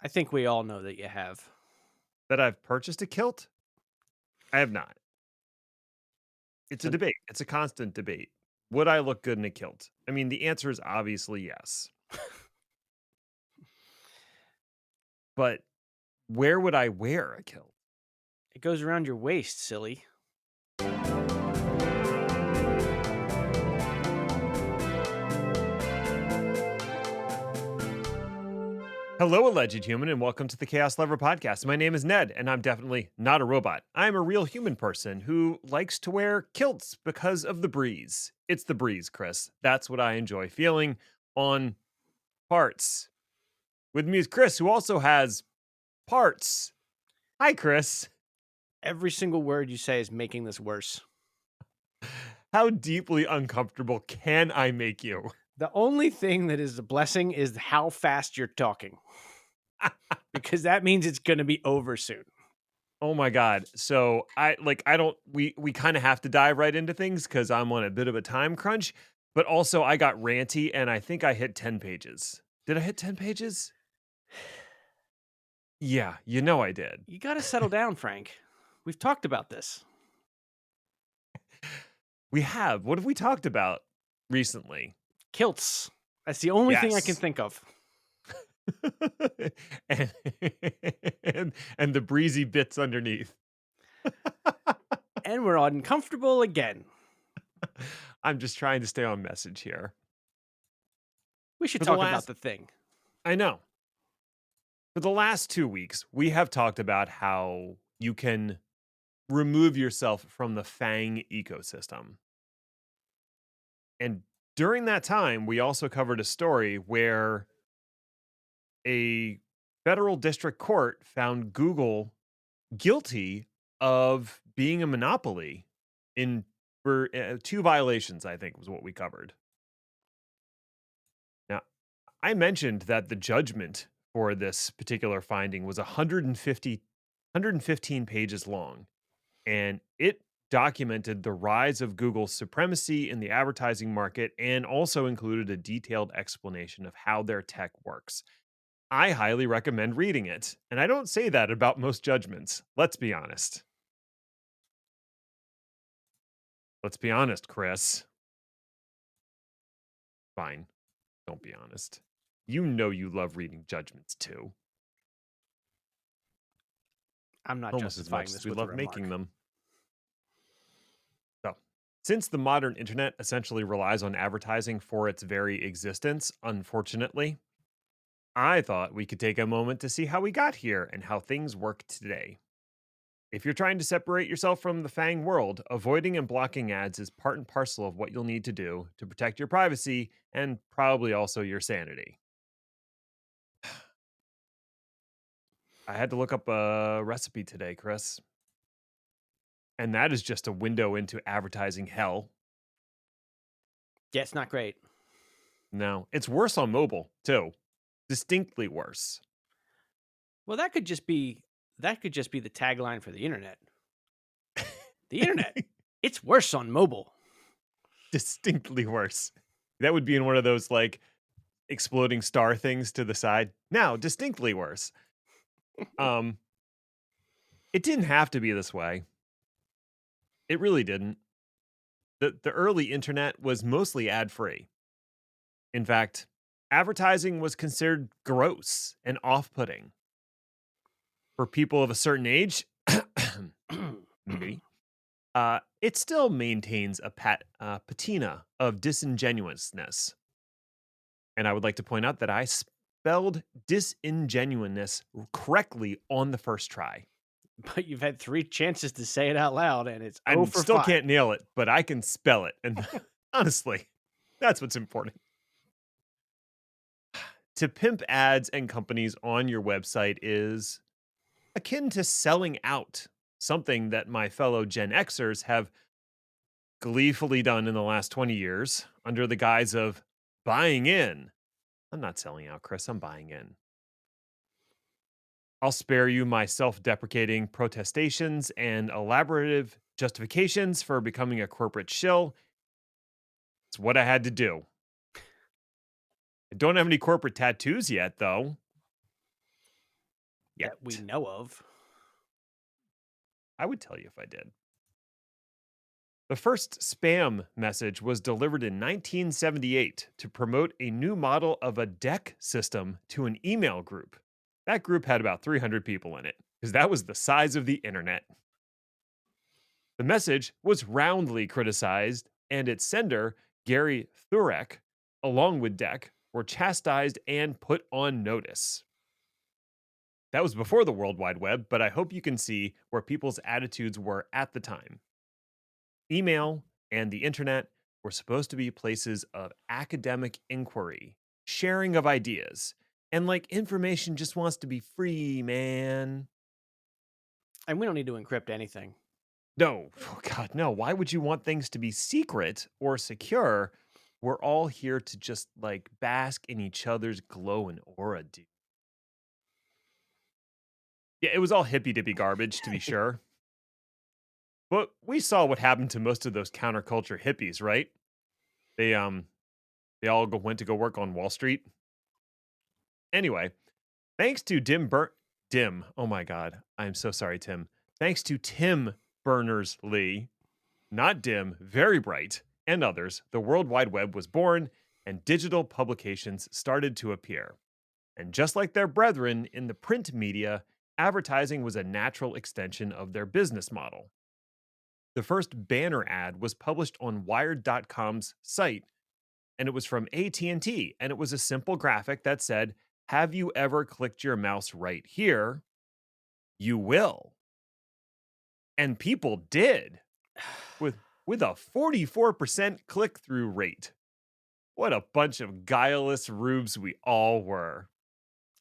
I think we all know that you have. That I've purchased a kilt? I have not. It's a So debate. It's a constant debate. Would I look good in a kilt? I mean, the answer is obviously yes. But where would I wear a kilt? it goes around your waist, silly. Hello, alleged human, and welcome to the Chaos Lover podcast. My name is Ned, and I'm definitely not a robot. I'm a real human person who likes to wear kilts because of the breeze. It's the breeze, Chris. That's what I enjoy feeling on parts. With me is Chris, who also has parts. Hi, Chris. Every single word you say is making this worse. How deeply uncomfortable can I make you? The only thing that is a blessing is how fast you're talking. Because that means it's going to be over soon. Oh my god. So we kind of have to dive right into things cuz I'm on a bit of a time crunch, but also I got ranty and I think I hit 10 pages. Did I hit 10 pages? Yeah, you know I did. You got to settle down, Frank. We've talked about this. We have. What have we talked about recently? Kilts. That's the only thing I can Yes. think of. and, and the breezy bits underneath. And we're uncomfortable again. I'm just trying to stay on message here. We should For the talk about last the thing. I know. For the last 2 weeks, we have talked about how you can remove yourself from the Fang ecosystem. And during that time, we also covered a story where a federal district court found Google guilty of being a monopoly in for 2 violations, I think was what we covered. Now, I mentioned that the judgment for this particular finding was 115 pages long, and it documented the rise of Google's supremacy in the advertising market and also included a detailed explanation of how their tech works. I highly recommend reading it, and I don't say that about most judgments. Let's be honest. Let's be honest, Chris. Fine. Don't be honest. You know you love reading judgments too, I'm not almost as much justifying as this we with a love making remark. them. So, since the modern internet essentially relies on advertising for its very existence, unfortunately, I thought we could take a moment to see how we got here and how things work today. If you're trying to separate yourself from the FANG world, avoiding and blocking ads is part and parcel of what you'll need to do to protect your privacy and probably also your sanity. I had to look up a recipe today, Chris. And that is just a window into advertising hell. Yeah, it's not great. No, it's worse on mobile, too. Distinctly worse. Well, that could just be the tagline for the internet. The internet. It's worse on mobile. Distinctly worse. That would be in one of those like exploding star things to the side. Now, distinctly worse. Um, it didn't have to be this way. It really didn't. The early internet was mostly ad-free. In fact, advertising was considered gross and off-putting. For people of a certain age, me, it still maintains a patina of disingenuousness. And I would like to point out that I spelled disingenuousness correctly on the first try. But you've had 3 chances to say it out loud, and it's 0 I for still 5. can't nail it, but I can spell it. And honestly, that's what's important. To pimp ads and companies on your website is akin to selling out, something that my fellow Gen Xers have gleefully done in the last 20 years under the guise of buying in. I'm not selling out, Chris. I'm buying in. I'll spare you my self deprecating protestations and elaborative justifications for becoming a corporate shill. It's what I had to do. I don't have any corporate tattoos yet, though. that we Yet. know of. I would tell you if I did. The first spam message was delivered in 1978 to promote a new model of a deck system to an email group. That group had about 300 people in it, because that was the size of the internet. The message was roundly criticized, and its sender, Gary Thurek, along with Deck, were chastised and put on notice. That was before the World Wide Web, but I hope you can see where people's attitudes were at the time. Email and the internet were supposed to be places of academic inquiry, sharing of ideas, and like information just wants to be free, man. And we don't need to encrypt anything. No, oh God, no. Why would you want things to be secret or secure? We're all here to just like bask in each other's glow and aura, dude. Yeah, it was all hippy dippy garbage, to be sure. But we saw what happened to most of those counterculture hippies, right? They went to go work on Wall Street. Anyway, thanks to Dim. Oh my God, I'm so sorry, Tim. Thanks to Tim Berners-Lee, not Dim, very bright, and others, the World Wide Web was born, and digital publications started to appear. And just like their brethren in the print media, advertising was a natural extension of their business model. The first banner ad was published on Wired.com's site, and it was from AT&T, and it was a simple graphic that said, "Have you ever clicked your mouse right here? You will." And people did with a 44% click-through rate. What a bunch of guileless rubes we all were.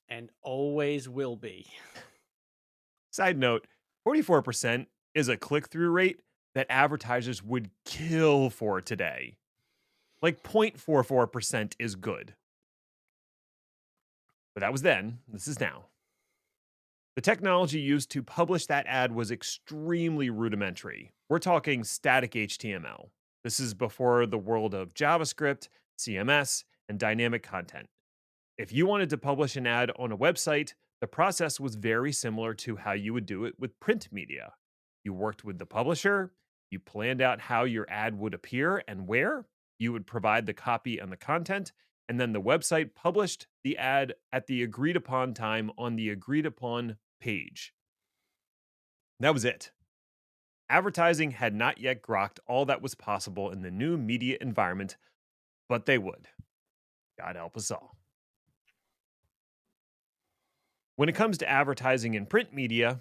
And always will be. Side note, 44% is a click-through rate that advertisers would kill for today. Like 0.44% is good. But that was then. This is now. The technology used to publish that ad was extremely rudimentary. We're talking static HTML. This is before the world of JavaScript, CMS, and dynamic content. If you wanted to publish an ad on a website, the process was very similar to how you would do it with print media. You worked with the publisher, you planned out how your ad would appear and where, you would provide the copy and the content, and then the website published the ad at the agreed upon time on the agreed upon page. That was it. Advertising had not yet grokked all that was possible in the new media environment, but they would. God help us all. When it comes to advertising in print media,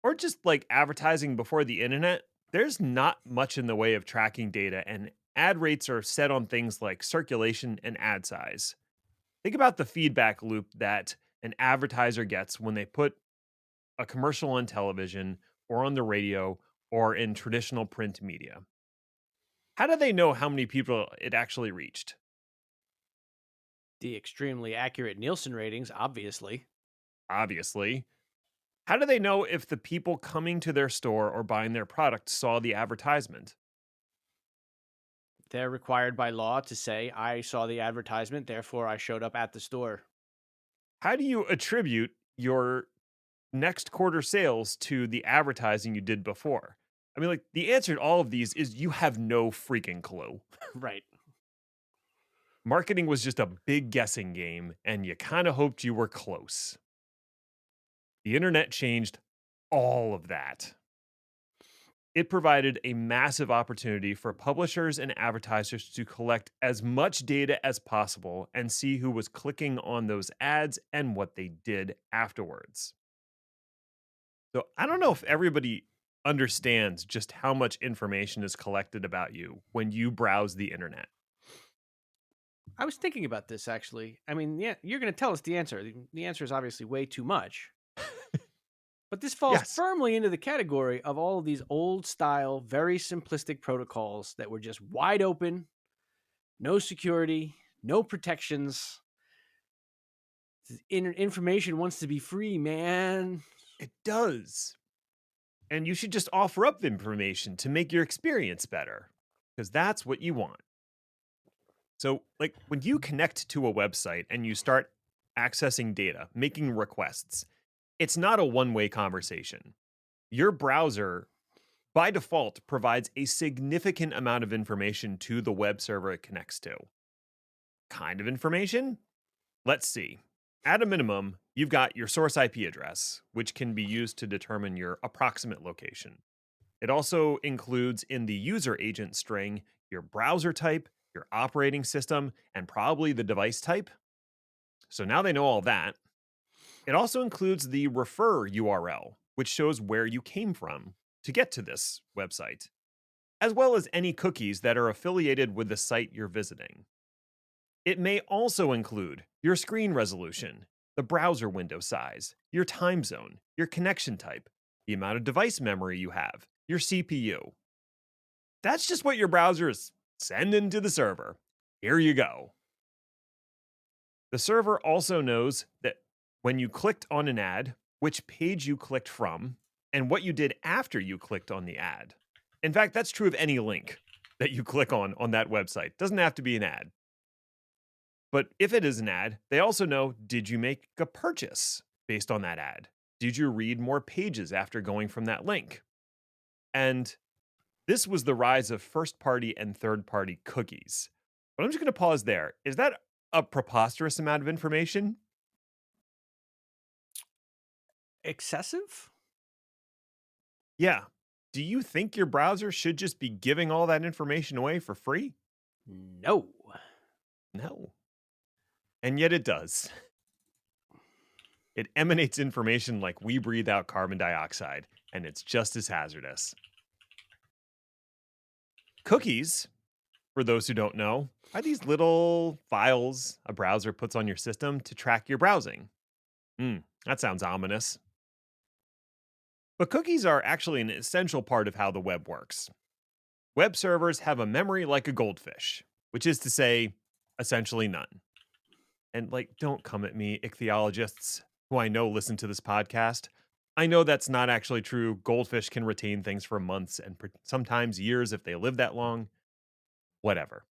or just like advertising before the internet, there's not much in the way of tracking data, and ad rates are set on things like circulation and ad size. Think about the feedback loop that an advertiser gets when they put a commercial on television or on the radio or in traditional print media. How do they know how many people it actually reached? The extremely accurate Nielsen ratings, obviously. Obviously. How do they know if the people coming to their store or buying their product saw the advertisement? They're required by law to say, I saw the advertisement, therefore I showed up at the store. How do you attribute your next quarter sales to the advertising you did before? I mean, like, the answer to all of these is you have no freaking clue. Right. Marketing was just a big guessing game, and you kind of hoped you were close. The internet changed all of that. It provided a massive opportunity for publishers and advertisers to collect as much data as possible and see who was clicking on those ads and what they did afterwards. So I don't know if everybody understands just how much information is collected about you when you browse the internet. I was thinking about this actually. I mean, yeah, you're going to tell us the answer. The answer is obviously way too much. But this falls Yes. firmly into the category of all of these old style, very simplistic protocols that were just wide open, no security, no protections. Information wants to be free, man. It does. And you should just offer up information to make your experience better, because that's what you want. So, like when you connect to a website and you start accessing data, making requests, It's not a one-way conversation. Your browser, by default, provides a significant amount of information to the web server it connects to. Kind of information? Let's see. At a minimum, you've got your source IP address, which can be used to determine your approximate location. It also includes in the user agent string your browser type, your operating system, and probably the device type. So now they know all that. It also includes the refer URL, which shows where you came from to get to this website, as well as any cookies that are affiliated with the site you're visiting. It may also include your screen resolution, the browser window size, your time zone, your connection type, the amount of device memory you have, your CPU. That's just what your browser is sending to the server. Here you go. The server also knows that when you clicked on an ad, which page you clicked from, and what you did after you clicked on the ad. In fact, that's true of any link that you click on that website. Doesn't have to be an ad. But if it is an ad, they also know, did you make a purchase based on that ad? Did you read more pages after going from that link? And this was the rise of first-party and third-party cookies. But I'm just going to pause there. Is that a preposterous amount of information? Excessive? Yeah. Do you think your browser should just be giving all that information away for free? No. No. And yet it does. It emanates information like we breathe out carbon dioxide, and it's just as hazardous. Cookies, for those who don't know, are these little files a browser puts on your system to track your browsing. That sounds ominous. But cookies are actually an essential part of how the web works. Web servers have a memory like a goldfish, which is to say, essentially none. And don't come at me, ichthyologists who I know listen to this podcast. I know that's not actually true. Goldfish can retain things for months and sometimes years if they live that long. Whatever.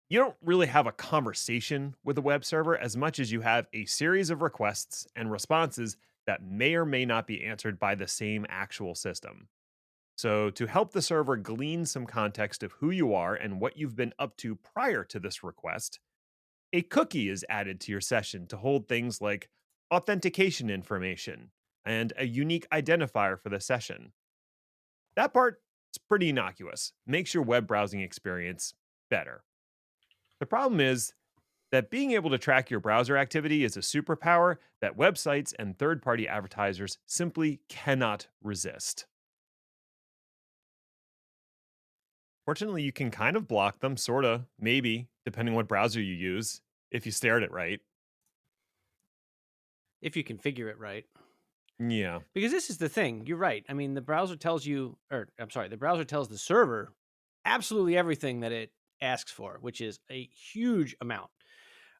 You don't really have a conversation with a web server as much as you have a series of requests and responses that may or may not be answered by the same actual system. So, to help the server glean some context of who you are and what you've been up to prior to this request, a cookie is added to your session to hold things like authentication information and a unique identifier for the session. That part is pretty innocuous, makes your web browsing experience better. The problem is that being able to track your browser activity is a superpower that websites and third-party advertisers simply cannot resist. Fortunately, you can kind of block them, sorta, maybe, depending what browser you use, if you stare at it right. If you configure it right. Yeah. Because this is the thing. You're right. I mean, the browser tells the browser tells the server absolutely everything that it asks for, which is a huge amount.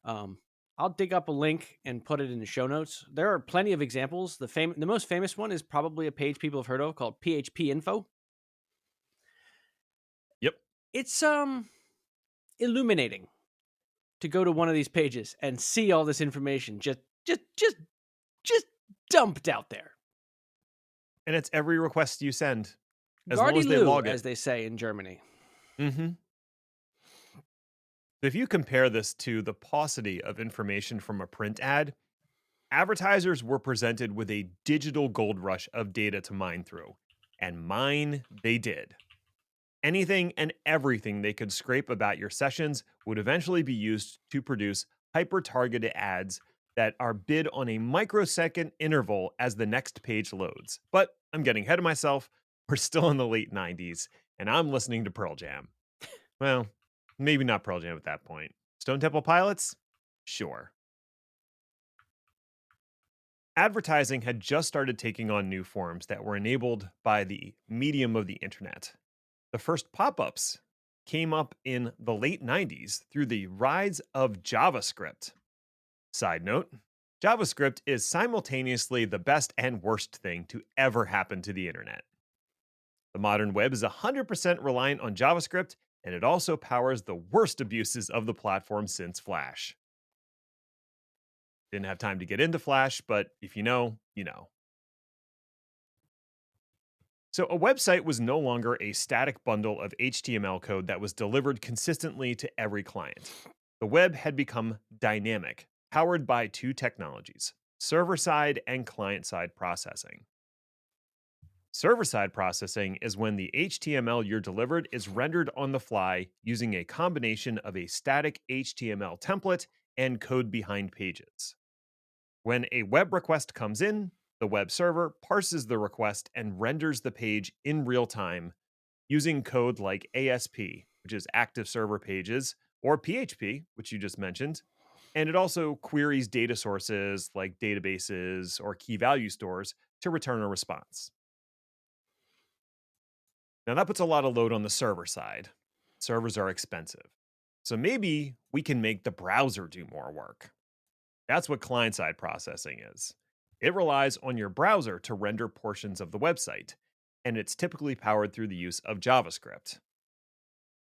I'll dig up a link and put it in the show notes. There are plenty of examples. The most famous one is probably a page people have heard of called PHP Info. Yep. It's illuminating to go to one of these pages and see all this information just dumped out there. And it's every request you send, as Gardy long as they Lou, log it. as they say in Germany. Mm-hmm. If you compare this to the paucity of information from a print ad, advertisers were presented with a digital gold rush of data to mine through, and mine they did. Anything and everything they could scrape about your sessions would eventually be used to produce hyper-targeted ads that are bid on a microsecond interval as the next page loads. But I'm getting ahead of myself. We're still in the late 90s, and I'm listening to Pearl Jam. Well, maybe not Pearl Jam at that point. Stone Temple Pilots? Sure. Advertising had just started taking on new forms that were enabled by the medium of the internet. The first pop-ups came up in the late 90s through the rise of JavaScript. Side note, JavaScript is simultaneously the best and worst thing to ever happen to the internet. The modern web is 100% reliant on JavaScript, and it also powers the worst abuses of the platform since Flash. Didn't have time to get into Flash, but if you know, you know. So a website was no longer a static bundle of HTML code that was delivered consistently to every client. The web had become dynamic, powered by two technologies: server side and client side processing. Server side processing is when the HTML you're delivered is rendered on the fly using a combination of a static HTML template and code behind pages. When a web request comes in, the web server parses the request and renders the page in real time using code like ASP, which is active server pages, or PHP, which you just mentioned. And it also queries data sources like databases or key value stores to return a response. Now, that puts a lot of load on the server side. Servers are expensive. So maybe we can make the browser do more work. That's what client side processing is. It relies on your browser to render portions of the website, and it's typically powered through the use of JavaScript.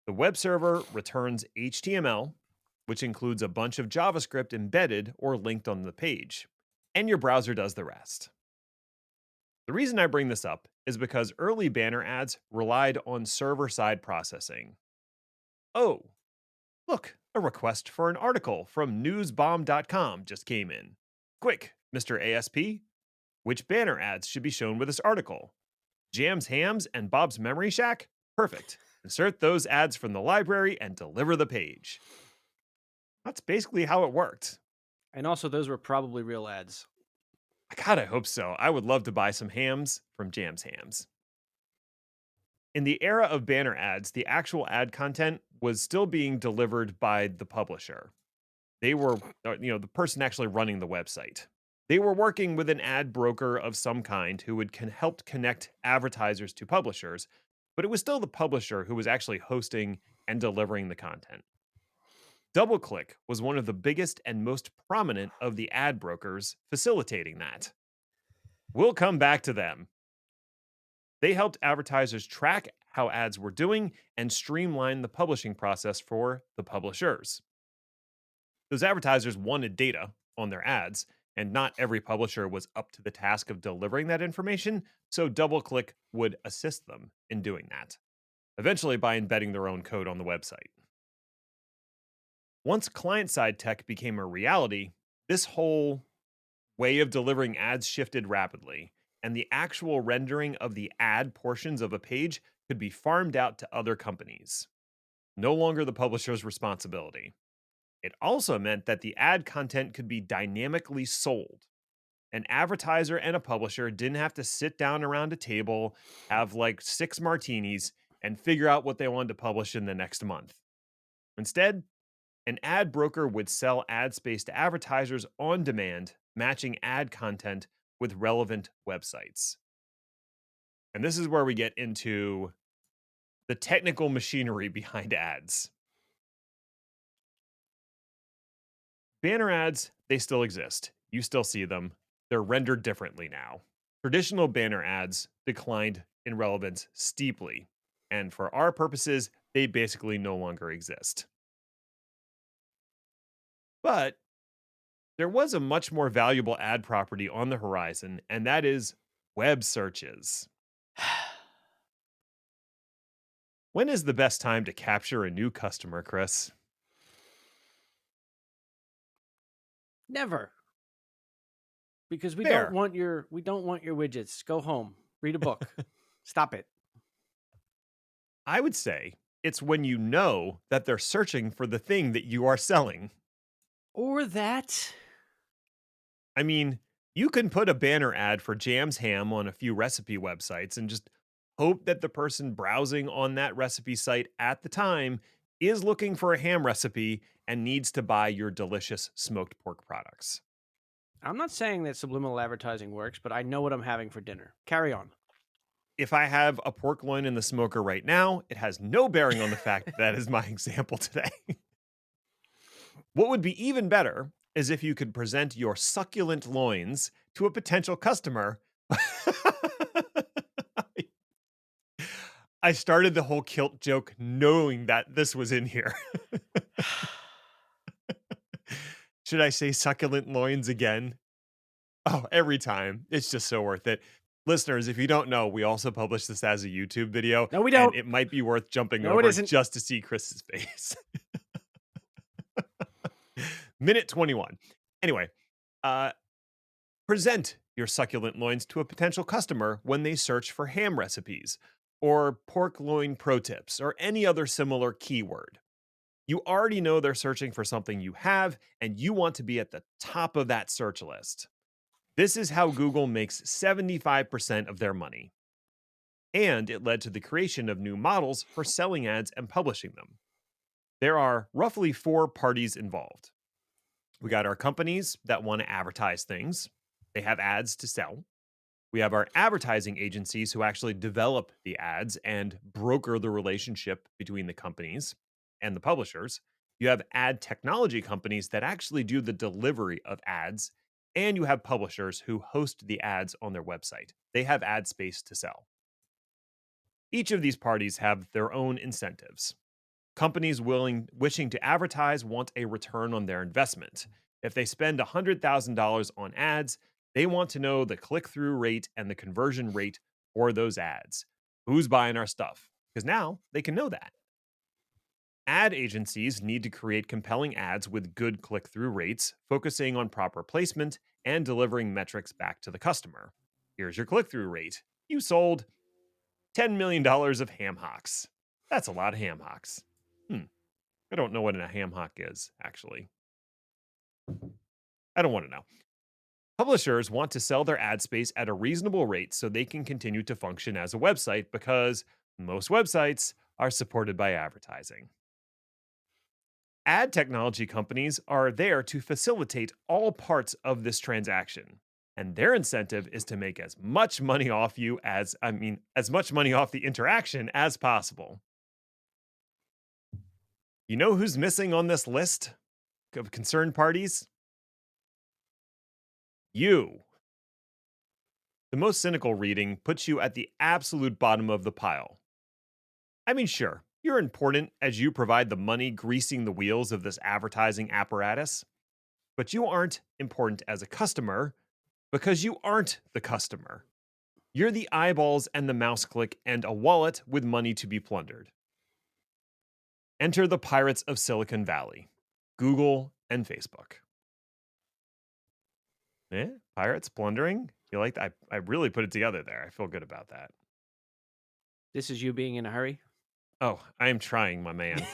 The web server returns HTML, which includes a bunch of JavaScript embedded or linked on the page, and your browser does the rest. The reason I bring this up is because early banner ads relied on server side processing. Oh, look, a request for an article from newsbomb.com just came in. Quick, Mr. ASP, which banner ads should be shown with this article? Jam's Hams and Bob's Memory Shack? Perfect. Insert those ads from the library and deliver the page. That's basically how it worked. And also, those were probably real ads. God, I hope so. I would love to buy some hams from Jam's Hams. In the era of banner ads, the actual ad content was still being delivered by the publisher. They were, the person actually running the website. They were working with an ad broker of some kind who would help connect advertisers to publishers, but it was still the publisher who was actually hosting and delivering the content. DoubleClick was one of the biggest and most prominent of the ad brokers facilitating that. We'll come back to them. They helped advertisers track how ads were doing and streamline the publishing process for the publishers. Those advertisers wanted data on their ads, and not every publisher was up to the task of delivering that information, so DoubleClick would assist them in doing that, eventually by embedding their own code on the website. Once client-side tech became a reality, this whole way of delivering ads shifted rapidly, and the actual rendering of the ad portions of a page could be farmed out to other companies. No longer the publisher's responsibility. It also meant that the ad content could be dynamically sold. An advertiser and a publisher didn't have to sit down around a table, have like 6 martinis, and figure out what they wanted to publish in the next month. Instead, an ad broker would sell ad space to advertisers on demand, matching ad content with relevant websites. And this is where we get into the technical machinery behind ads. Banner ads, they still exist. You still see them. They're rendered differently now. Traditional banner ads declined in relevance steeply, and for our purposes, they basically no longer exist. But there was a much more valuable ad property on the horizon, and that is web searches. When is the best time to capture a new customer, Chris? Never. Because Fair. we don't want your widgets. Go home. Read a book. Stop it. I would say it's when you know that they're searching for the thing that you are selling. Or that. I mean, you can put a banner ad for Jam's Ham on a few recipe websites and just hope that the person browsing on that recipe site at the time is looking for a ham recipe and needs to buy your delicious smoked pork products. I'm not saying that subliminal advertising works, but I know what I'm having for dinner. Carry on. If I have a pork loin in the smoker right now, it has no bearing on the fact that that is my example today. What would be even better is if you could present your succulent loins to a potential customer. I started the whole kilt joke knowing that this was in here. Should I say succulent loins again? Oh, every time. It's just so worth it. Listeners, if you don't know, we also publish this as a YouTube video, No, we and don't. it might be worth jumping No, it over isn't. just to see Chris's face. Minute 21. Anyway, uh, present your succulent loins to a potential customer when they search for ham recipes or pork loin pro tips or any other similar keyword. You already know they're searching for something you have, and you want to be at the top of that search list. This is how Google makes 75% of their money. And it led to the creation of new models for selling ads and publishing them. There are roughly 4 parties involved. We got our companies that want to advertise things, they have ads to sell. We have our advertising agencies who actually develop the ads and broker the relationship between the companies and the publishers. You have ad technology companies that actually do the delivery of ads. And you have publishers who host the ads on their website. They have ad space to sell. Each of these parties have their own incentives. Companies wishing to advertise want a return on their investment. If they spend $100,000 on ads, they want to know the click through rate and the conversion rate for those ads. Who's buying our stuff? Because now they can know that. Ad agencies need to create compelling ads with good click through rates, focusing on proper placement and delivering metrics back to the customer. Here's your click through rate. You sold $10 million of ham hocks. That's a lot of ham hocks. I don't know what a ham hock is, actually. I don't want to know. Publishers want to sell their ad space at a reasonable rate so they can continue to function as a website because most websites are supported by advertising. Ad technology companies are there to facilitate all parts of this transaction. And their incentive is to make as much money off you as much money off the interaction as possible. You know who's missing on this list of concerned parties? You. The most cynical reading puts you at the absolute bottom of the pile. I mean, sure, you're important as you provide the money greasing the wheels of this advertising apparatus, but you aren't important as a customer because you aren't the customer. You're the eyeballs and the mouse click and a wallet with money to be plundered. Enter the pirates of Silicon Valley, Google and Facebook. Pirates plundering? You like that? I really put it together there. I feel good about that. This is you being in a hurry. Oh, I am trying, my man.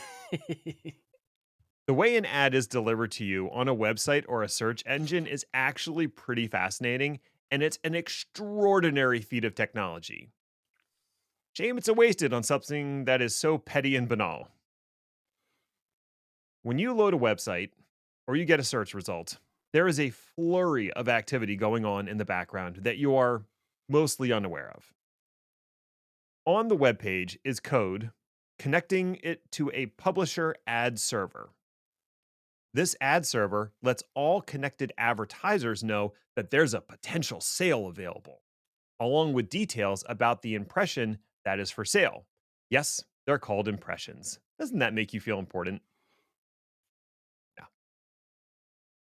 The way an ad is delivered to you on a website or a search engine is actually pretty fascinating, and it's an extraordinary feat of technology. Shame it's wasted on something that is so petty and banal. When you load a website or you get a search result, there is a flurry of activity going on in the background that you are mostly unaware of. On the web page is code connecting it to a publisher ad server. This ad server lets all connected advertisers know that there's a potential sale available, along with details about the impression that is for sale. Yes, they're called impressions. Doesn't that make you feel important? Yeah.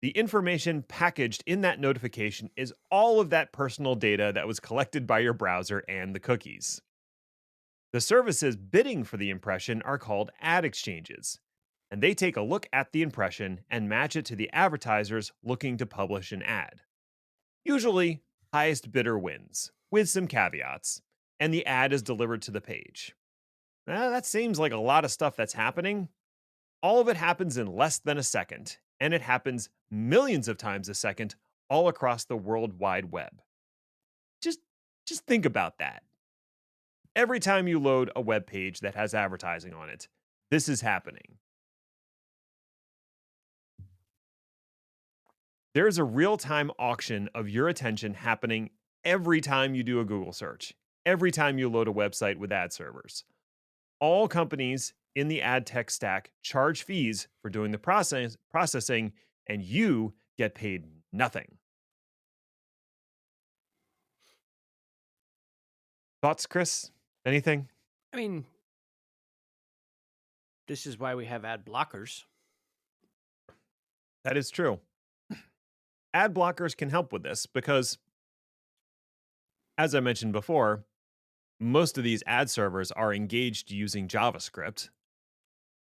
The information packaged in that notification is all of that personal data that was collected by your browser and the cookies. The services bidding for the impression are called ad exchanges, and they take a look at the impression and match it to the advertisers looking to publish an ad. Usually, highest bidder wins, with some caveats, and the ad is delivered to the page. That seems like a lot of stuff that's happening. All of it happens in less than a second, and it happens millions of times a second all across the World Wide Web. Just, just think about that. Every time you load a web page that has advertising on it, this is happening. There's a real-time auction of your attention happening every time you do a Google search, every time you load a website with ad servers. All companies in the ad tech stack charge fees for doing the processing, and you get paid nothing. Thoughts, Chris? Anything? I mean, this is why we have ad blockers. That is true. Ad blockers can help with this because, as I mentioned before, most of these ad servers are engaged using JavaScript,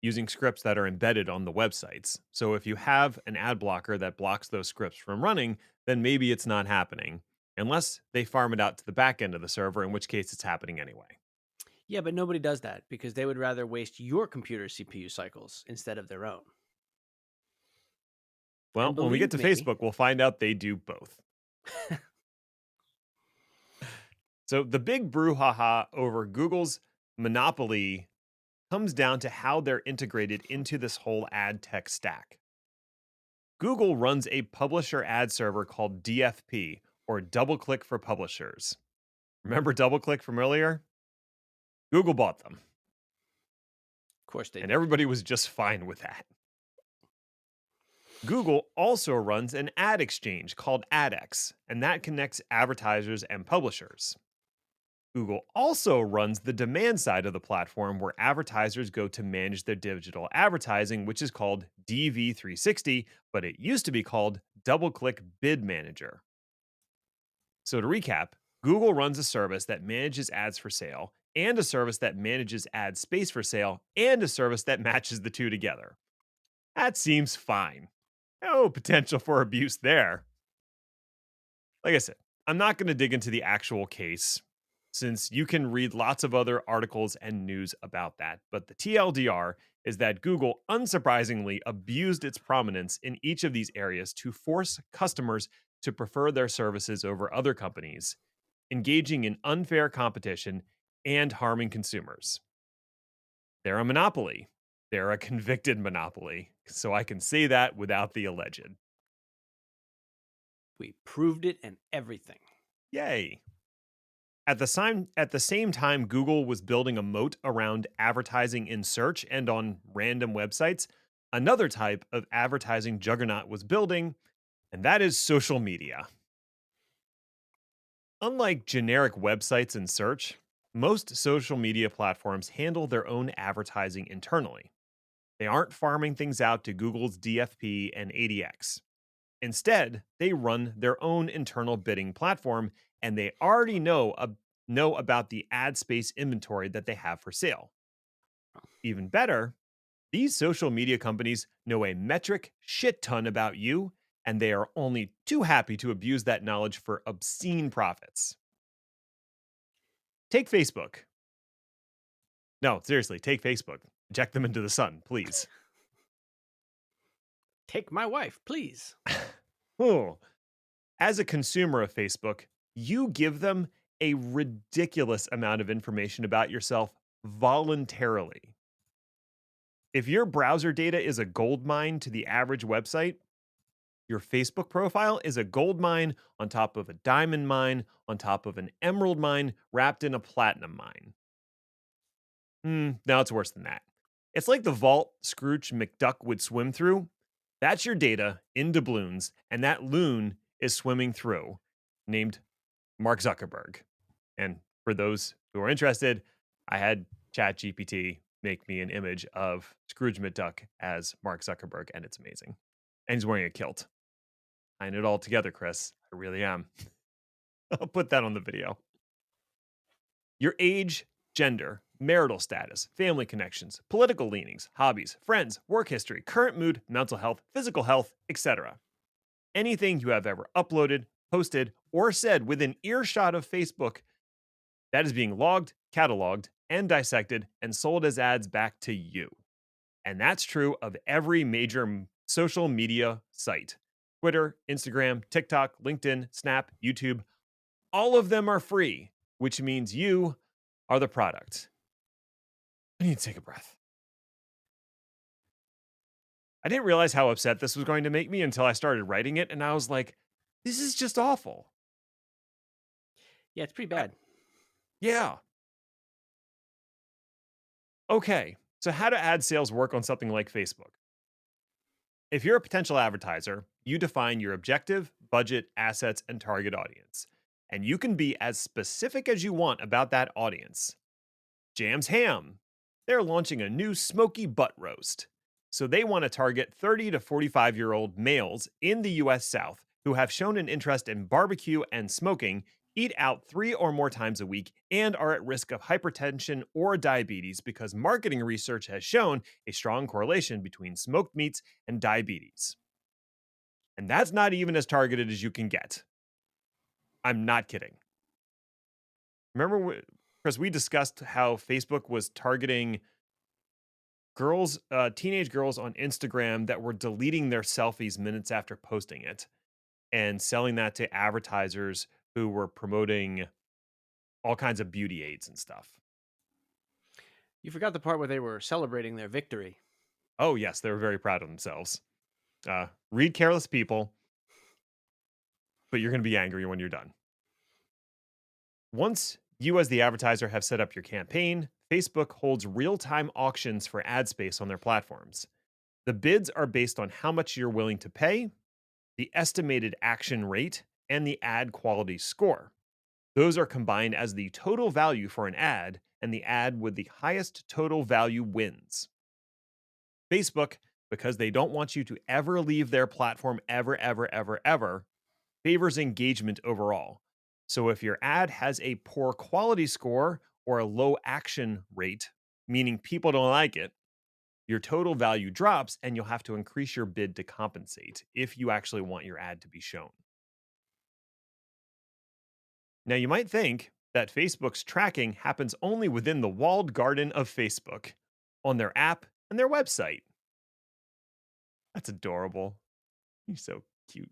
using scripts that are embedded on the websites. So if you have an ad blocker that blocks those scripts from running, then maybe it's not happening, unless they farm it out to the back end of the server, in which case it's happening anyway. Yeah, but nobody does that because they would rather waste your computer's CPU cycles instead of their own. Well, And when we get believe to me, Facebook, we'll find out they do both. So the big brouhaha over Google's monopoly comes down to how they're integrated into this whole ad tech stack. Google runs a publisher ad server called DFP, or DoubleClick for Publishers. Remember DoubleClick from earlier? Google bought them, of course they and did. everybody was just fine with that. Google also runs an ad exchange called AdX, and that connects advertisers and publishers. Google also runs the demand side of the platform where advertisers go to manage their digital advertising, which is called DV360, but it used to be called DoubleClick Bid Manager. So to recap, Google runs a service that manages ads for sale, and a service that manages ad space for sale, and a service that matches the two together. That seems fine. No potential for abuse there. Like I said, I'm not going to dig into the actual case since you can read lots of other articles and news about that. But the TLDR is that Google unsurprisingly abused its prominence in each of these areas to force customers to prefer their services over other companies, engaging in unfair competition and harming consumers. They're a monopoly. They're a convicted monopoly. So I can say that without the alleged. We proved it and everything. Yay. At the same time, Google was building a moat around advertising in search and on random websites. Another type of advertising Juggernaut was building, and that is social media. Unlike generic websites and search, most social media platforms handle their own advertising internally. They aren't farming things out to Google's DFP and ADX. Instead, they run their own internal bidding platform, and they already know about the ad space inventory that they have for sale. Even better, these social media companies know a metric shit ton about you, and they are only too happy to abuse that knowledge for obscene profits. Take Facebook. No, seriously, take Facebook. Inject them into the sun, please. Take my wife, please. Oh, as a consumer of Facebook, you give them a ridiculous amount of information about yourself voluntarily. If your browser data is a gold mine to the average website, your Facebook profile is a gold mine on top of a diamond mine, on top of an emerald mine, wrapped in a platinum mine. No, it's worse than that. It's like the vault Scrooge McDuck would swim through. That's your data in doubloons, and that loon is swimming through, named Mark Zuckerberg. And for those who are interested, I had ChatGPT make me an image of Scrooge McDuck as Mark Zuckerberg, and it's amazing. And he's wearing a kilt. Tying it all together, Chris. I really am. I'll put that on the video. Your age, gender, marital status, family connections, political leanings, hobbies, friends, work history, current mood, mental health, physical health, etc. Anything you have ever uploaded, posted, or said within earshot of Facebook, that is being logged, cataloged, and dissected and sold as ads back to you. And that's true of every major social media site: Twitter, Instagram, TikTok, LinkedIn, Snap, YouTube. All of them are free, which means you are the product. I need to take a breath. I didn't realize how upset this was going to make me until I started writing it, and I was like, this is just awful. Yeah, it's pretty I- bad. yeah. Okay, so how do ad sales work on something like Facebook? If you're a potential advertiser, you define your objective, budget, assets, and target audience. And you can be as specific as you want about that audience. Jam's Ham. They're launching a new smoky butt roast. So they want to target 30 to 45-year-old males in the US South who have shown an interest in barbecue and smoking eat out 3 or more times a week and are at risk of hypertension or diabetes because marketing research has shown a strong correlation between smoked meats and diabetes. And that's not even as targeted as you can get. I'm not kidding. Remember, Chris, we discussed how Facebook was targeting girls, teenage girls on Instagram that were deleting their selfies minutes after posting it and selling that to advertisers who were promoting all kinds of beauty aids and stuff. You forgot the part where they were celebrating their victory. Oh, yes, they were very proud of themselves. Read Careless People, but you're going to be angry when you're done. Once you, as the advertiser, have set up your campaign, Facebook holds real time auctions for ad space on their platforms. The bids are based on how much you're willing to pay, the estimated action rate, and the ad quality score. Those are combined as the total value for an ad, and the ad with the highest total value wins. Facebook, because they don't want you to ever leave their platform ever, favors engagement overall. So if your ad has a poor quality score or a low action rate, meaning people don't like it, your total value drops and you'll have to increase your bid to compensate if you actually want your ad to be shown. Now, you might think that Facebook's tracking happens only within the walled garden of Facebook, on their app and their website. That's adorable. You're so cute.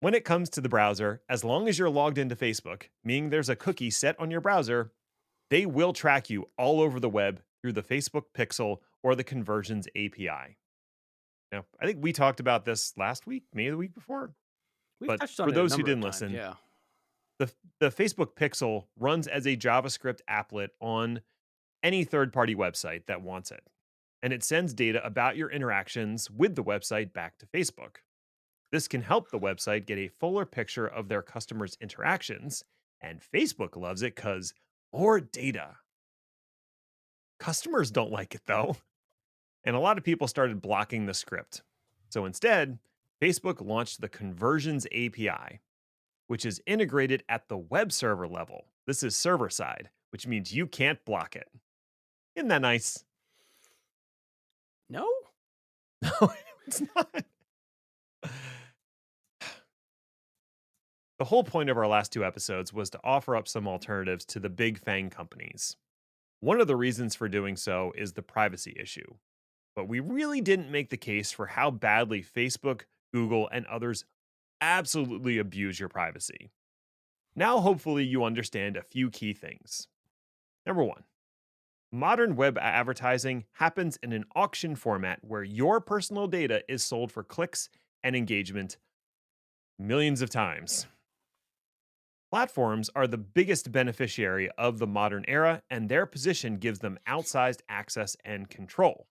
When it comes to the browser, as long as you're logged into Facebook, meaning there's a cookie set on your browser, they will track you all over the web through the Facebook Pixel or the Conversions API. Now, I think we talked about this last week, maybe the week before. We've But touched for on it a those who number of didn't times, listen, yeah. the Facebook Pixel runs as a JavaScript applet on any third-party website that wants it. And it sends data about your interactions with the website back to Facebook. This can help the website get a fuller picture of their customers' interactions, and Facebook loves it because more data. Customers don't like it though, and a lot of people started blocking the script. So instead, Facebook launched the Conversions API, which is integrated at the web server level. This is server side, which means you can't block it. Isn't that nice? No? No, it's not. The whole point of our last 2 episodes was to offer up some alternatives to the big FANG companies. One of the reasons for doing so is the privacy issue. But we really didn't make the case for how badly Facebook, Google, and others absolutely abuse your privacy. Now, hopefully, you understand a few key things. Number 1, modern web advertising happens in an auction format where your personal data is sold for clicks and engagement millions of times. Platforms are the biggest beneficiary of the modern era, and their position gives them outsized access and control.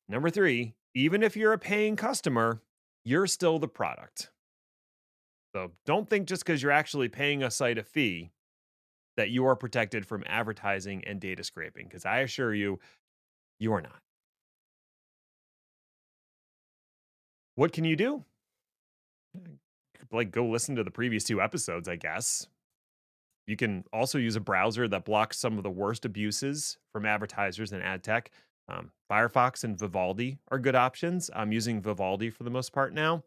Number 3, even if you're a paying customer, you're still the product. So don't think just because you're actually paying a site a fee that you are protected from advertising and data scraping, because I assure you, you are not. What can you do? Like, go listen to the previous 2 episodes, I guess. You can also use a browser that blocks some of the worst abuses from advertisers and ad tech. Firefox and Vivaldi are good options. I'm using Vivaldi for the most part now.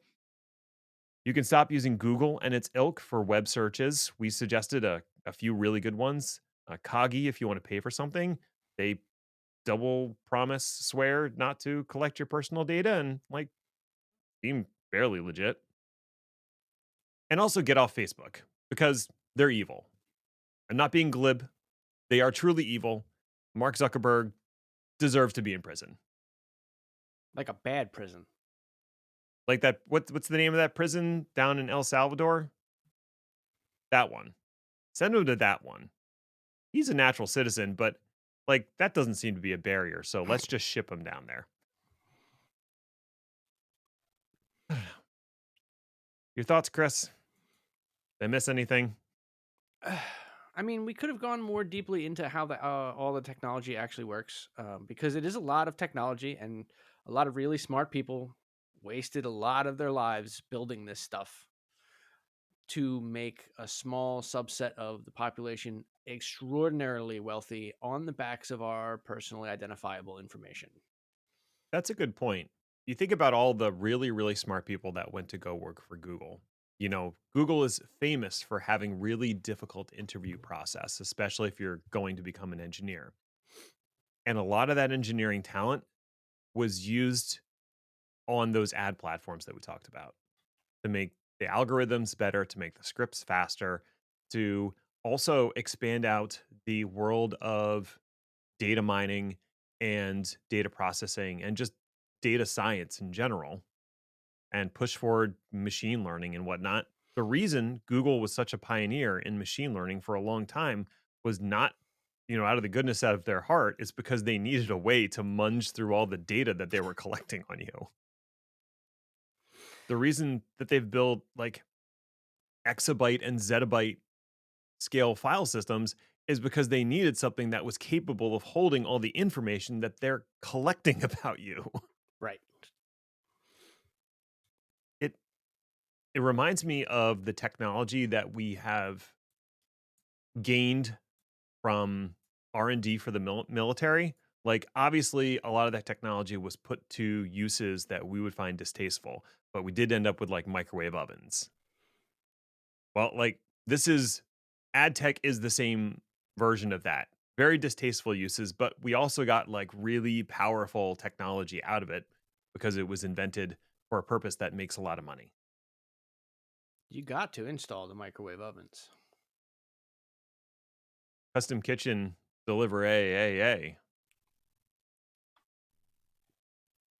You can stop using Google and its ilk for web searches. We suggested a few really good ones. Kagi, if you want to pay for something, they double promise, swear not to collect your personal data and like seem fairly legit. And also get off Facebook because they're evil. I'm not being glib. They are truly evil. Mark Zuckerberg deserves to be in prison. Like a bad prison. Like that, what's the name of that prison down in El Salvador? That one. Send him to that one. He's a natural citizen, but like that doesn't seem to be a barrier. So let's just ship him down there. Your thoughts, Chris? Did I miss anything? I mean, we could have gone more deeply into how all the technology actually works, because it is a lot of technology and a lot of really smart people wasted a lot of their lives building this stuff to make a small subset of the population extraordinarily wealthy on the backs of our personally identifiable information. That's a good point. You think about all the really, really smart people that went to go work for Google. You know, Google is famous for having really difficult interview process, especially if you're going to become an engineer. And a lot of that engineering talent was used on those ad platforms that we talked about to make the algorithms better, to make the scripts faster, to also expand out the world of data mining and data processing and just data science in general and push forward machine learning and whatnot. The reason Google was such a pioneer in machine learning for a long time was not, out of the goodness out of their heart. It's because they needed a way to munge through all the data that they were collecting on you. The reason that they've built like exabyte and zettabyte scale file systems is because they needed something that was capable of holding all the information that they're collecting about you. Right. It it reminds me of the technology that we have gained from R&D for the military. Like obviously a lot of that technology was put to uses that we would find distasteful, but we did end up with like microwave ovens. Well, like this is ad tech is the same version of that. Very distasteful uses, but we also got like really powerful technology out of it because it was invented for a purpose that makes a lot of money. You got to install the microwave ovens. Custom kitchen deliver a.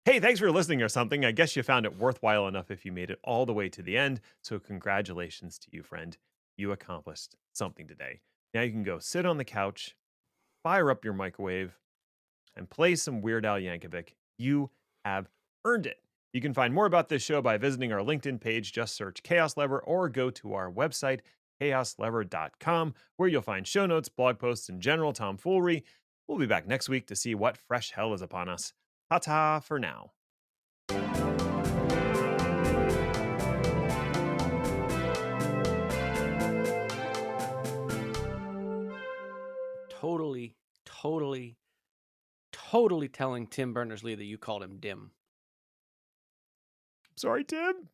Hey, thanks for listening or something. I guess you found it worthwhile enough if you made it all the way to the end. So, congratulations to you, friend. You accomplished something today. Now you can go sit on the couch, fire up your microwave, and play some Weird Al Yankovic. You have earned it. You can find more about this show by visiting our LinkedIn page. Just search Chaos Lever or go to our website, chaoslever.com, where you'll find show notes, blog posts, and general tomfoolery. We'll be back next week to see what fresh hell is upon us. Ta ta for now. Totally, totally, totally telling Tim Berners-Lee that you called him dim. Sorry, Tim.